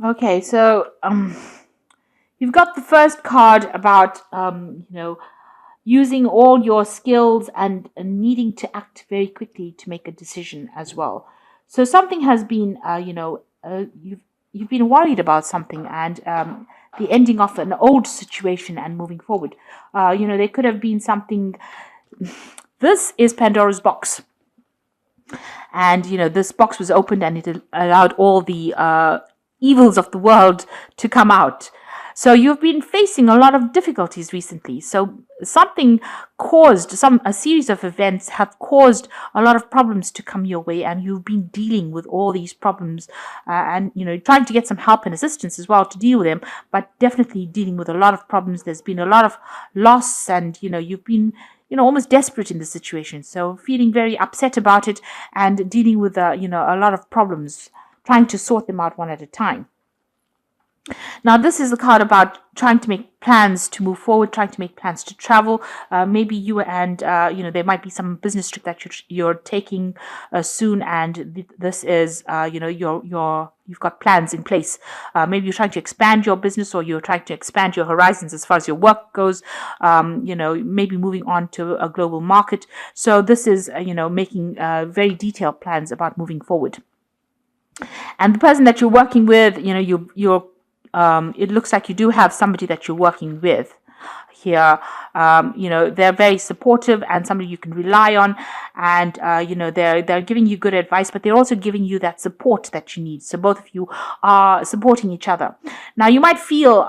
Okay, so you've got the first card about using all your skills and needing to act very quickly to make a decision as well. So something has been, you've been worried about something and the ending of an old situation and moving forward. There could have been something. This is Pandora's box, and this box was opened and it allowed all the evils of the world to come out. So you've been facing a lot of difficulties recently. So something caused some a series of events have caused a lot of problems to come your way, and you've been dealing with all these problems, and trying to get some help and assistance as well to deal with them. But definitely dealing with a lot of problems. There's been a lot of loss, and you've been almost desperate in the situation. So feeling very upset about it and dealing with, a lot of problems, trying to sort them out one at a time. Now, this is the card about trying to make plans to move forward, trying to make plans to travel. Maybe you and there might be some business trip that you're taking soon, and this is you've got plans in place. Maybe you're trying to expand your business, or you're trying to expand your horizons as far as your work goes. Maybe moving on to a global market. So this is making very detailed plans about moving forward. And the person that you're working with, you're it looks like you do have somebody that you're working with here. They're very supportive and somebody you can rely on, and they're giving you good advice, but they're also giving you that support that you need. So both of you are supporting each other. Now you might feel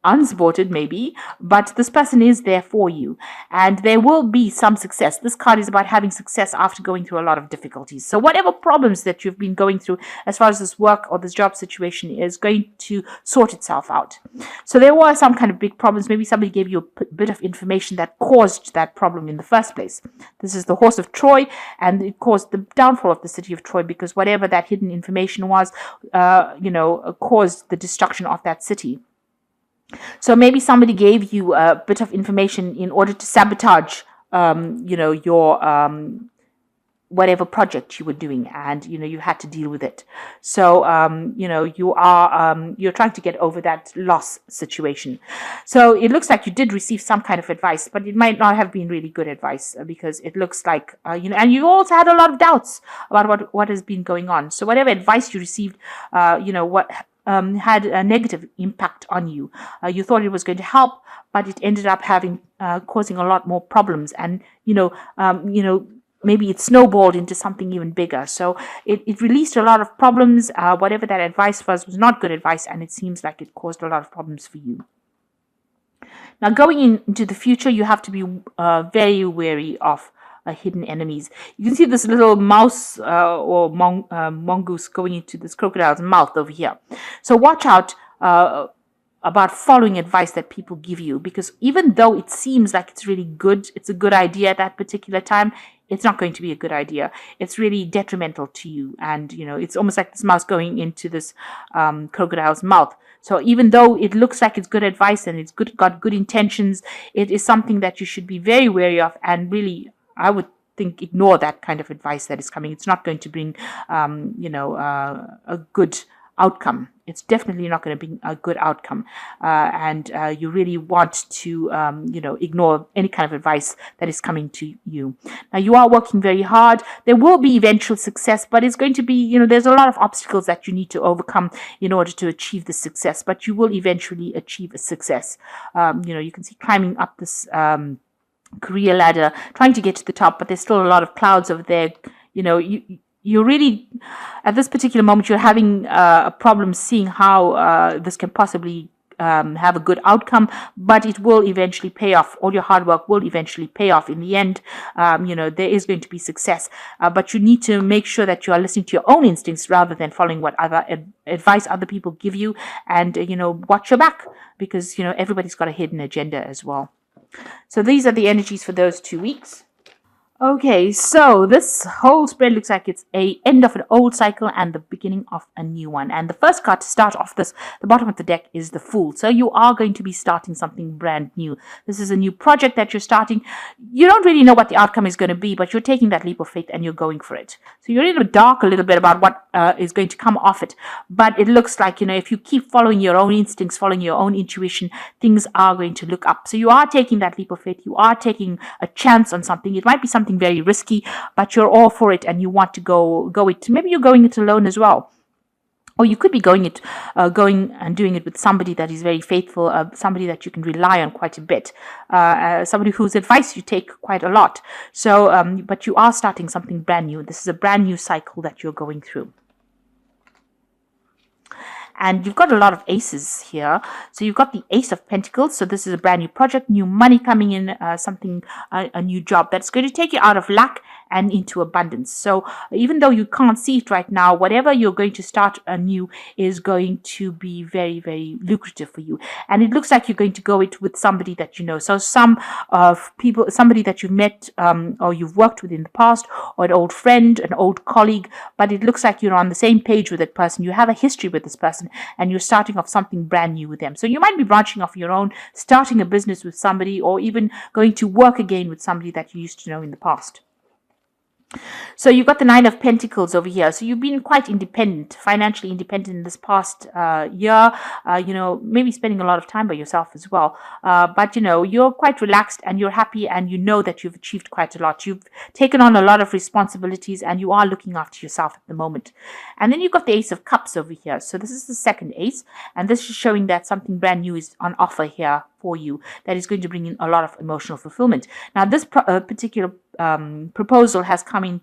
unsupported maybe, but this person is there for you, and there will be some success. This card is about having success after going through a lot of difficulties. So whatever problems that you've been going through as far as this work or this job situation is going to sort itself out. So there were some kind of big problems. Maybe somebody gave you a bit of information that caused that problem in the first place. This is the horse of Troy, and it caused the downfall of the city of Troy, because whatever that hidden information was, caused the destruction of that city. So maybe somebody gave you a bit of information in order to sabotage, your whatever project you were doing, and you had to deal with it. So you're trying to get over that loss situation. So it looks like you did receive some kind of advice, but it might not have been really good advice, because it looks like and you also had a lot of doubts about what has been going on. So whatever advice you received, what had a negative impact on you. You thought it was going to help, but it ended up causing a lot more problems, and maybe it snowballed into something even bigger. So it released a lot of problems. Whatever that advice was not good advice, and it seems like it caused a lot of problems for you. Now, going into the future, you have to be very wary of hidden enemies. You can see this little mouse or mongoose going into this crocodile's mouth over here. So watch out about following advice that people give you, because even though it seems like it's really good, it's a good idea at that particular time, it's not going to be a good idea. It's really detrimental to you. And, it's almost like this mouse going into this crocodile's mouth. So even though it looks like it's good advice and it's got good intentions, it is something that you should be very wary of, and really, I would think, ignore that kind of advice that is coming. It's not going to bring, a good outcome. It's definitely not going to bring a good outcome. And you really want to, ignore any kind of advice that is coming to you. Now, you are working very hard. There will be eventual success, but it's going to be, there's a lot of obstacles that you need to overcome in order to achieve the success, but you will eventually achieve a success. You can see climbing up this, career ladder, trying to get to the top, but there's still a lot of clouds over there. You're really, at this particular moment, you're having a problem seeing how this can possibly have a good outcome, but it will eventually pay off. All your hard work will eventually pay off in the end. There is going to be success, but you need to make sure that you are listening to your own instincts rather than following what other advice other people give you, and watch your back, because everybody's got a hidden agenda as well. So these are the energies for those 2 weeks. Okay, so this whole spread looks like it's a end of an old cycle and the beginning of a new one. And the first card to start off this, the bottom of the deck, is the Fool. So you are going to be starting something brand new. This is a new project that you're starting. You don't really know what the outcome is going to be, but you're taking that leap of faith and you're going for it. So you're in the dark a little bit about what is going to come off it. But it looks like, if you keep following your own instincts, following your own intuition, things are going to look up. So you are taking that leap of faith. You are taking a chance on something. It might be something very risky, but you're all for it and you want to go it. Maybe you're going it alone as well. Or you could be going and doing it with somebody that is very faithful, somebody that you can rely on quite a bit, somebody whose advice you take quite a lot. So, but you are starting something brand new. This is a brand new cycle that you're going through. And you've got a lot of aces here. So you've got the Ace of Pentacles. So this is a brand new project, new money coming in, a new job that's going to take you out of lack and into abundance. So even though you can't see it right now, whatever you're going to start anew is going to be very, very lucrative for you. And it looks like you're going to go it with somebody that you know. So somebody that you've met or you've worked with in the past, or an old friend, an old colleague, but it looks like you're on the same page with that person. You have a history with this person and you're starting off something brand new with them. So you might be branching off your own, starting a business with somebody, or even going to work again with somebody that you used to know in the past. So you've got the Nine of Pentacles over here. So you've been quite independent, financially independent in this past year, maybe spending a lot of time by yourself as well. But, you're quite relaxed and you're happy and you know that you've achieved quite a lot. You've taken on a lot of responsibilities and you are looking after yourself at the moment. And then you've got the Ace of Cups over here. So this is the second ace. And this is showing that something brand new is on offer here for you that is going to bring in a lot of emotional fulfillment. Now, this particular proposal has come in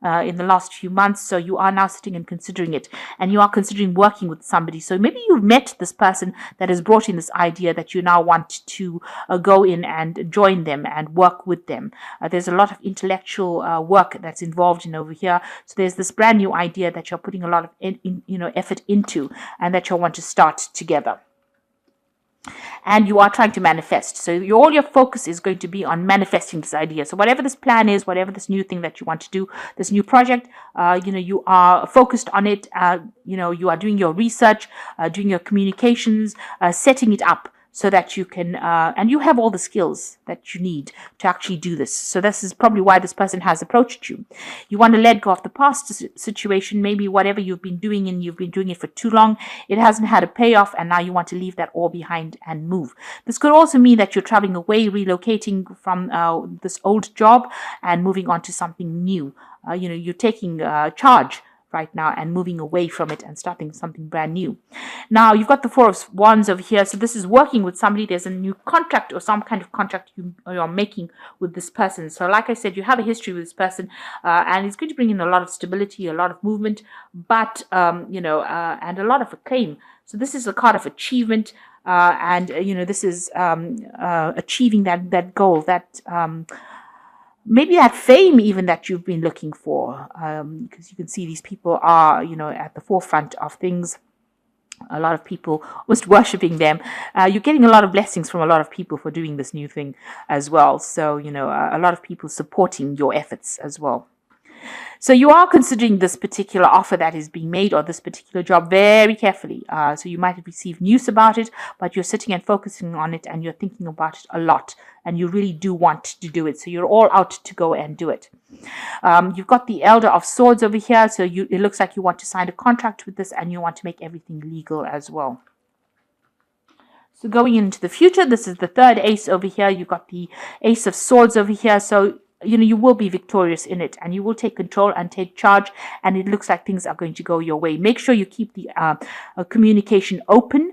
the last few months, so you are now sitting and considering it, and you are considering working with somebody. So maybe you've met this person that has brought in this idea that you now want to go in and join them and work with them. There's a lot of intellectual work that's involved in over here. So there's this brand new idea that you're putting a lot of effort into, and that you'll want to start together. And you are trying to manifest. So all your focus is going to be on manifesting this idea. So whatever this plan is, whatever this new thing that you want to do, this new project, you are focused on it. You are doing your research, doing your communications, setting it up, so that you can, and you have all the skills that you need to actually do this. So this is probably why this person has approached you. You want to let go of the past situation, maybe whatever you've been doing and you've been doing it for too long. It hasn't had a payoff and now you want to leave that all behind and move. This could also mean that you're traveling away, relocating from this old job and moving on to something new. You're taking charge right now and moving away from it and starting something brand new. Now you've got the Four of Wands over here. So this is working with somebody. There's a new contract or some kind of contract you're making with this person. So like I said, you have a history with this person and it's going to bring in a lot of stability, a lot of movement, but and a lot of acclaim. So this is a card of achievement. This is achieving that goal, that maybe that fame even that you've been looking for, because you can see these people are, at the forefront of things. A lot of people was worshipping them. You're getting a lot of blessings from a lot of people for doing this new thing as well. So, a lot of people supporting your efforts as well. So you are considering this particular offer that is being made or this particular job very carefully. So you might have received news about it, but you're sitting and focusing on it and you're thinking about it a lot and you really do want to do it. So you're all out to go and do it. You've got the Elder of Swords over here. So it looks like you want to sign a contract with this and you want to make everything legal as well. So going into the future, this is the third ace over here. You've got the Ace of Swords over here. So you will be victorious in it and you will take control and take charge, and it looks like things are going to go your way. Make sure you keep the communication open.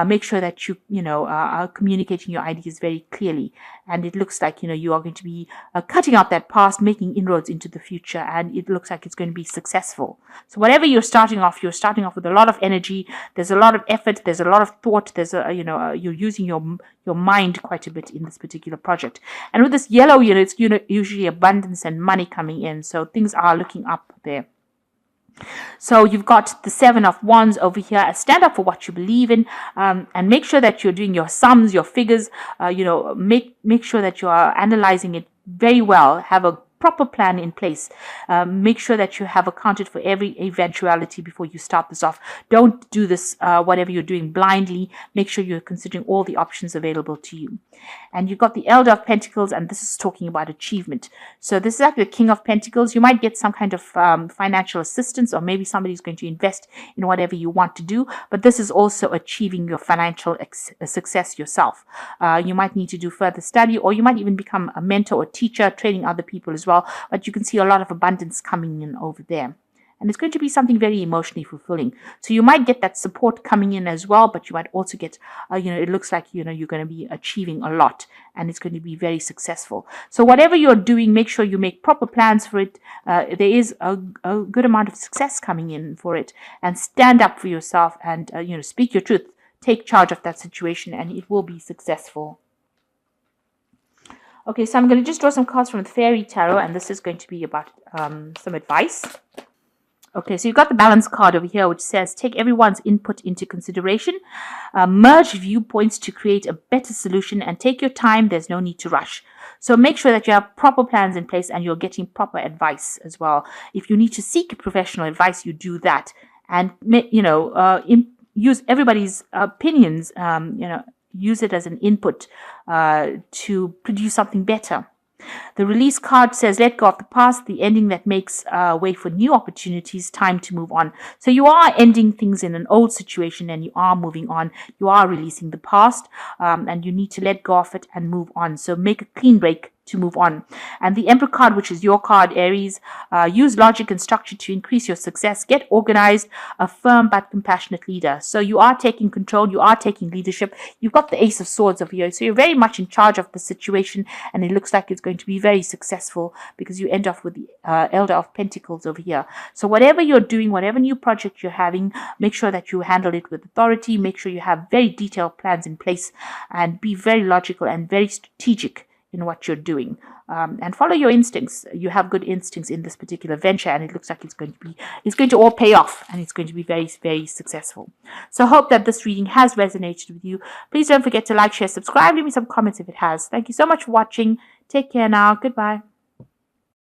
Make sure that you are communicating your ideas very clearly, and it looks like you are going to be cutting out that past, making inroads into the future, and it looks like it's going to be successful. So whatever you're starting off with a lot of energy. There's a lot of effort, there's a lot of thought, there's you're using your mind quite a bit in this particular project. And with this yellow, it's usually abundance and money coming in, so things are looking up there. So you've got the Seven of Wands over here. Stand up for what you believe in, and make sure that you're doing your sums, your figures. Make sure that you are analyzing it very well. Have a proper plan in place. Make sure that you have accounted for every eventuality before you start this off. Don't do this, whatever you're doing, blindly. Make sure you're considering all the options available to you. And you've got the Elder of Pentacles, and this is talking about achievement. So this is actually the King of Pentacles. You might get some kind of financial assistance, or maybe somebody's going to invest in whatever you want to do. But this is also achieving your financial success yourself. You might need to do further study, or you might even become a mentor or teacher, training other people as well. But you can see a lot of abundance coming in over there. And it's going to be something very emotionally fulfilling. So you might get that support coming in as well, but you might also get, it looks like, you're going to be achieving a lot, and it's going to be very successful. So whatever you're doing, make sure you make proper plans for it. There is a good amount of success coming in for it, and stand up for yourself and, speak your truth. Take charge of that situation, and it will be successful. Okay, so I'm going to just draw some cards from the Fairy Tarot, and this is going to be about some advice. Okay, so you've got the balance card over here, which says, take everyone's input into consideration, merge viewpoints to create a better solution, and take your time. There's no need to rush. So make sure that you have proper plans in place and you're getting proper advice as well. If you need to seek professional advice, you do that. And, use everybody's opinions, use it as an input to produce something better. The release card says, let go of the past, the ending that makes way for new opportunities, time to move on. So you are ending things in an old situation and you are moving on. You are releasing the past, and you need to let go of it and move on. So make a clean break to move on. And the Emperor card, which is your card, Aries, use logic and structure to increase your success. Get organized, a firm but compassionate leader. So you are taking control, you are taking leadership. You've got the Ace of Swords over here, so you're very much in charge of the situation, and it looks like it's going to be very successful because you end off with the Elder of Pentacles over here. So whatever you're doing, whatever new project you're having, make sure that you handle it with authority. Make sure you have very detailed plans in place, and be very logical and very strategic in what you're doing, and follow your instincts. You have good instincts in this particular venture, and it looks like it's going to all pay off, and it's going to be very, very successful. So I hope that this reading has resonated with you. Please don't forget to like, share, subscribe, leave me some comments if it has. Thank you so much for watching. Take care now. Goodbye.